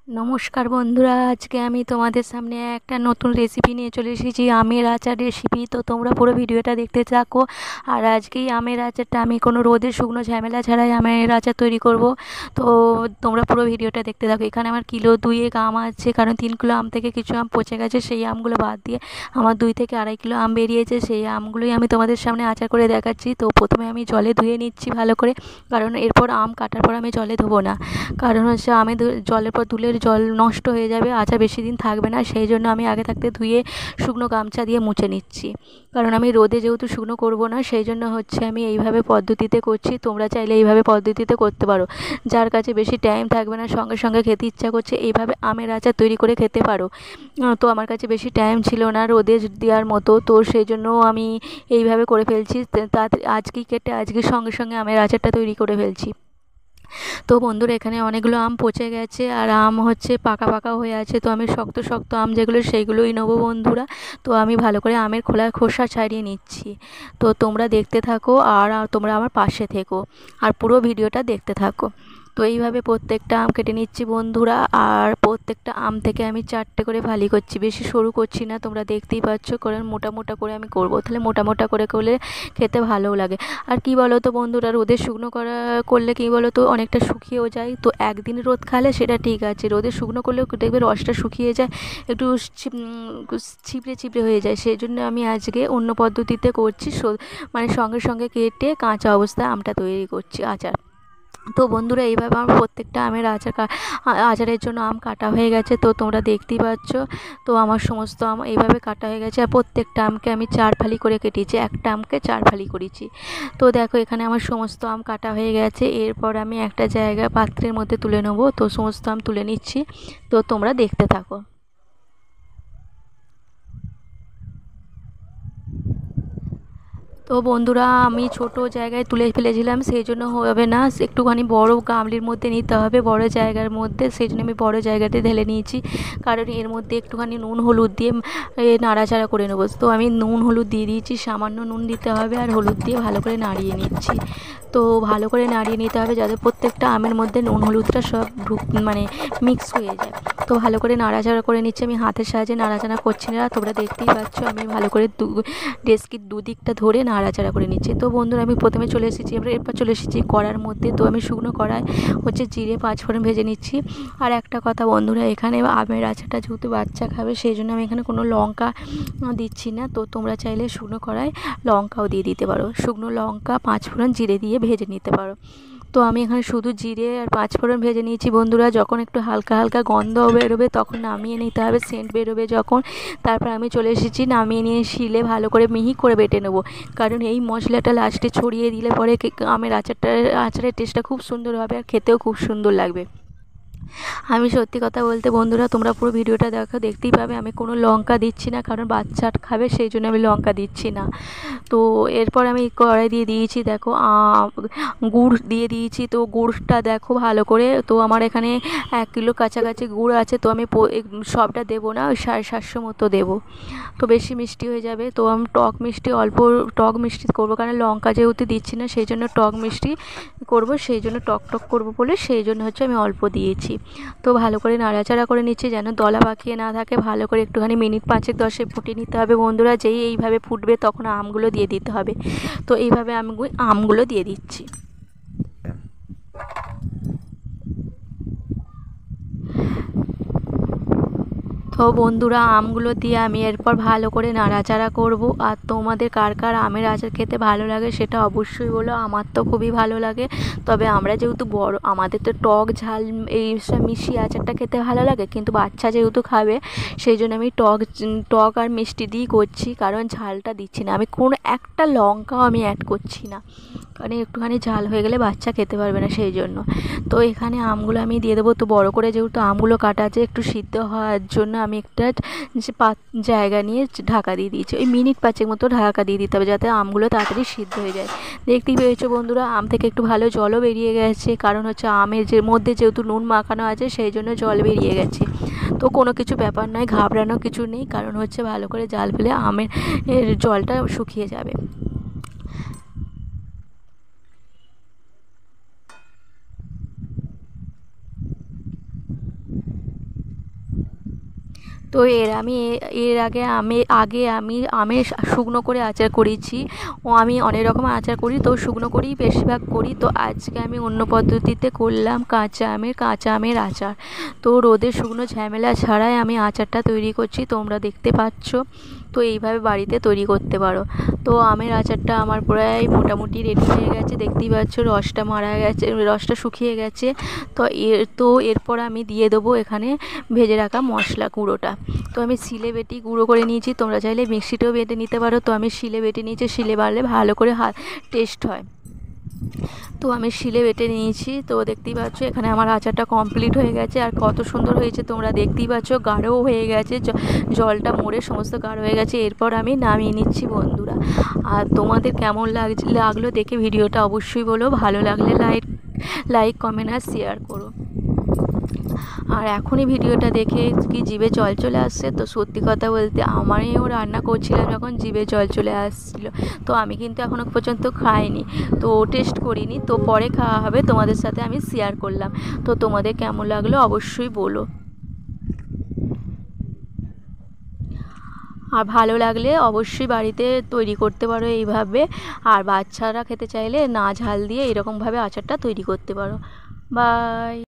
নমস্কার বন্ধুরা, আজকে আমি তোমাদের সামনে একটা নতুন রেসিপি নিয়ে চলে এসেছি, আমের আচার রেসিপি। তো তোমরা পুরো ভিডিওটা দেখতে থাকো। আর আজকেই আমের আচারটা আমি কোনো রোদে শুকনো ঝামেলা ছাড়াই আমের আচার তৈরি করব। তো তোমরা পুরো ভিডিওটা দেখতে থাকো। এখানে আমার কিলো 2 আম আছে, কারণ 3 কিলো আম থেকে কিছু আম পচে গেছে, সেই আমগুলো বাদ দিয়ে আমার 2 থেকে আড়াই কিলো আম বেরিয়েছে। সেই আমগুলোই আমি তোমাদের সামনে আচার করে দেখাচ্ছি। তো প্রথমে আমি জলে ধুয়ে নিচ্ছি ভালো করে, কারণ এরপর আম কাটার পর আমি জলে ধোবো না। কারণ হচ্ছে আমি জলের পর ধুলে জল নষ্ট হয়ে যাবে, আচার বেশি দিন থাকবে না। সেই জন্য আমি আগে থাকতে ধুয়ে শুকনো গামছা দিয়ে মুছে নিচ্ছি, কারণ আমি রোদে যেহেতু শুকনো করব না, সেই জন্য হচ্ছে আমি এইভাবে পদ্ধতিতে করছি। তোমরা চাইলে এইভাবে পদ্ধতিতে করতে পারো। যার কাছে বেশি টাইম থাকবে না, সঙ্গে সঙ্গে খেতে ইচ্ছা করছে, এইভাবে আমের আচার তৈরি করে খেতে পারো। তো আমার কাছে বেশি টাইম ছিল না রোদে দেওয়ার মতো, তো সেই জন্য আমি এইভাবে করে ফেলছি। তাড়াতাড়ি আজকেই কেটে আজকে সঙ্গে সঙ্গে আমের আচারটা তৈরি করে ফেলছি। তো বন্ধুরা, এখানে অনেকগুলো আম পচে গেছে আর আম হচ্ছে পাকা পাকা হয়ে আছে। তো আমি শক্ত শক্ত আম যেগুলো সেইগুলোই নেবো বন্ধুরা। তো আমি ভালো করে আমের খোসা ছাড়িয়ে নিচ্ছি। তো তোমরা দেখতে থাকো আর তোমরা আমার পাশে থেকো আর পুরো ভিডিওটা দেখতে থাকো। তো এইভাবে প্রত্যেকটা আম কেটে নিচ্ছি বন্ধুরা, আর প্রত্যেকটা আম থেকে আমি 4টে করে ফালি করছি, বেশি সরু করছি না। তোমরা দেখতেই পাচ্ছ, কারণ মোটা মোটা করে আমি করবো, তাহলে মোটা মোটা করে করলে খেতে ভালোও লাগে। আর কি বলো তো বন্ধুরা, রোদে শুকনো করলে কি বলো তো, অনেকটা শুকিয়েও যায়। তো একদিন রোদ খালে সেটা ঠিক আছে, রোদে শুকনো করলেও দেখবে রসটা শুকিয়ে যায়, একটু ছিপড়ে ছিপড়ে হয়ে যায়। সেই জন্য আমি আজকে অন্য পদ্ধতিতে করছি, মানে সঙ্গে সঙ্গে কেটে কাঁচা অবস্থায় আমটা তৈরি করছি আচার। তো বন্ধুরা, এইভাবে আমার প্রত্যেকটা আমের আচারের জন্য আম কাটা হয়ে গেছে। তো তোমরা দেখতেই পাচ্ছ, তো আমার সমস্ত আম এইভাবে কাটা হয়ে গেছে। আর প্রত্যেকটা আমকে আমি 4 ফালি করে কেটেছি, একটা আমকে 4 ফালি করেছি। তো দেখো, এখানে আমার সমস্ত আম কাটা হয়ে গেছে। এরপর আমি একটা জায়গায় পাত্রের মধ্যে তুলে নেবো। তো সমস্ত আম তুলে নিচ্ছি, তো তোমরা দেখতে থাকো। তো বন্ধুরা, আমি ছোট জায়গায় তুলে ফেলেছিলাম, সেই জন্য হবে না, একটুখানি বড় গামলির মধ্যে নিতে হবে, বড় জায়গার মধ্যে। সেই জন্য আমি বড় জায়গাতে ঢেলে নিয়েছি, কারণ এর মধ্যে একটুখানি নুন হলুদ দিয়ে নাড়াচাড়া করে নেবো। তো আমি নুন হলুদ দিয়ে দিয়েছি, সামান্য নুন দিতে হবে আর হলুদ দিয়ে ভালো করে নাড়িয়ে নিচ্ছি। তো ভালো করে নাড়িয়ে নিতে হবে, যাতে প্রত্যেকটা আমের মধ্যে নুন হলুদটা সব মানে মিক্স হয়ে যায়। তো ভালো করে নাড়াচাড়া করে নিচ্ছি, আমি হাতের সাহায্যে নাড়াচাড়া করছি না, তোমরা দেখতেই পাচ্ছ। আমি ভালো করে ডেস্কির দুদিকটা ধরে নাড়াচাড়া করে নিচ্ছি। তো বন্ধুরা, আমি প্রথমে চলে এসেছি, এরপর চলে এসেছি কড়ার মধ্যে। তো আমি শুকনো কড়ায় হচ্ছে জিরে 5 ফোড়ন ভেজে নিচ্ছি। আর একটা কথা বন্ধুরা, এখানে আমের আচারটা যেহেতু বাচ্চা খাবে, সেই জন্য আমি এখানে কোনো লঙ্কা দিচ্ছি না। তো তোমরা চাইলে শুকনো কড়ায় লঙ্কাও দিয়ে দিতে পারো, শুকনো লঙ্কা 5 ফোড়ন জিরে দিয়ে ভেজে নিতে পারো। তো আমি এখানে শুধু জিরে আর 5 ফোড়ন ভেজে নিয়েছি বন্ধুরা। যখন একটু হালকা হালকা গন্ধ বেরোবে তখন নামিয়ে নিতে হবে, সেন্ট বেরোবে যখন, তারপর আমি চলে এসেছি, নামিয়ে নিয়ে শিলে ভালো করে মিহি করে বেটে নেবো। কারণ এই মশলাটা লাস্টে ছড়িয়ে দিলে পরে আমের আচারের টেস্টটা খুব সুন্দর হবে আর খেতেও খুব সুন্দর লাগবে। আমি সত্যি কথা বলতে বন্ধুরা, তোমরা পুরো ভিডিওটা দেখো, দেখতেই পাবে আমি কোনো লঙ্কা দিচ্ছি না, কারণ বাচ্চা খাবে, সেই জন্য আমি লঙ্কা দিচ্ছি না। তো এরপর আমি কড়াই দিয়ে দিয়েছি, দেখো গুড় দিয়ে দিয়েছি। তো গুড়টা দেখো ভালো করে, তো আমার এখানে 1 কিলো কাছাকাছি গুড় আছে। তো আমি সবটা দেবো না, ওই 750 মতো দেবো, তো বেশি মিষ্টি হয়ে যাবে। তো আমি অল্প টক মিষ্টি করবো, কারণ লঙ্কা যেহেতু দিচ্ছি না, সেই জন্য টক মিষ্টি করবো, সেই জন্য টক টক করবো বলে, সেই জন্য হচ্ছে আমি অল্প দিয়েছি। তো ভালো করে নাড়াচাড়া করে নিচ্ছি, যেন দলা পাকিয়ে না থাকে। ভালো করে একটুখানি মিনিট 5-10 ফুটিয়ে নিতে হবে বন্ধুরা। যেই এইভাবে ফুটবে তখন আমগুলো দিয়ে দিতে হবে। তো এইভাবে আমি আমগুলো দিয়ে দিচ্ছি। তো বন্ধুরা, আমগুলো দিয়ে আমি এরপর ভালো করে নাড়াচাড়া করব। আর তোমাদের কার কার আমের আচার খেতে ভালো লাগে সেটা অবশ্যই বলো। আমার তো খুবই ভালো লাগে। তবে আমরা যেহেতু বড়, আমাদের তো টক ঝাল এইসব মিশিয়ে আচারটা খেতে ভালো লাগে, কিন্তু বাচ্চা যেহেতু খাবে, সেই জন্য আমি টক আর মিষ্টি দিয়েই করছি, কারণ ঝালটা দিচ্ছি না। আমি কোনো একটা লঙ্কাও আমি অ্যাড করছি না, কারণ একটুখানি ঝাল হয়ে গেলে বাচ্চা খেতে পারবে না, সেই জন্য। তো এখানে আমগুলো আমি দিয়ে দেবো। তো বড় করে যেহেতু আমগুলো কাটা আছে, একটু সিদ্ধ হওয়ার জন্য আমি একটা জায়গা নিয়ে ঢাকা দিয়ে দিয়েছি। ওই মিনিট 5 মতো ঢাকা দিয়ে দিতে হবে, যাতে আমগুলো তাড়াতাড়ি সিদ্ধ হয়ে যায়। দেখতেই পেয়েছো বন্ধুরা, আম থেকে একটু ভালো জলও বেরিয়ে গেছে, কারণ হচ্ছে আমের মধ্যে যেহেতু নুন মাখানো আছে, সেই জন্য জল বেরিয়ে গেছে। তো কোনো কিছু ব্যাপার নয়, ঘাবড়ানো কিছু নেই, কারণ হচ্ছে ভালো করে জাল ফেলে আমের জলটা শুকিয়ে যাবে। তো এর আগে আমি আমের শুকনো করে আচার করেছি। আমি অনেক রকম আচার করি, তো শুকনো করেই বেশিরভাগ করি। তো আজকে আমি অন্য পদ্ধতিতে করলাম কাঁচা আমের আচার। তো রোদে শুকনো ঝামেলা ছাড়াই আমি আচারটা তৈরি করছি, তোমরা দেখতে পাচ্ছ। তো এইভাবে বাড়িতে তৈরি করতে পারো। তো আমের আচারটা আমার প্রায় মোটামুটি রেডি হয়ে গেছে, দেখতেই পাচ্ছ রসটা মারা গেছে, রসটা শুকিয়ে গেছে। তো এরপর আমি দিয়ে দেবো এখানে ভেজে রাখা মশলা গুঁড়োটা। তো আমি শিলে বেটে গুঁড়ো করে নিয়েছি, তোমরা চাইলে মিক্সিতেও বেটে নিতে পারো। তো আমি শিলে বেটে নিয়েছি, শিলে বাটলে ভালো করে টেস্ট হয়। তো আমি শিলে বেটে নিয়েছি। তো দেখতেই পাচ্ছ এখানে আমার আচারটা কমপ্লিট হয়ে গেছে। আর কত সুন্দর হয়েছে তোমরা দেখতেই পাচ্ছ, গাঢ়ও হয়ে গেছে, জলটা মরে সমস্ত গাঢ় হয়ে গেছে। এরপর আমি নামিয়ে নিচ্ছি বন্ধুরা। আর তোমাদের কেমন লাগলো দেখে ভিডিওটা অবশ্যই বলো, ভালো লাগলে লাইক কমেন্ট আর শেয়ার করো। আর এখনই ভিডিওটা দেখে কি জিভে জল চলে আসছে? তো সত্যি কথা বলতে আমারও রান্না করছিলাম যখন জিভে জল চলে আসছিল। তো আমি কিন্তু এখনও পর্যন্ত খাইনি, তো টেস্ট করিনি। তো পরে খাওয়া হবে, তোমাদের সাথে আমি শেয়ার করলাম। তো তোমাদের কেমন লাগলো অবশ্যই বলো। আর ভালো লাগলে অবশ্যই বাড়িতে তৈরি করতে পারো এইভাবে। আর বাচ্চারা খেতে চাইলে না ঝাল দিয়ে এরকমভাবে আচারটা তৈরি করতে পারো। বাই।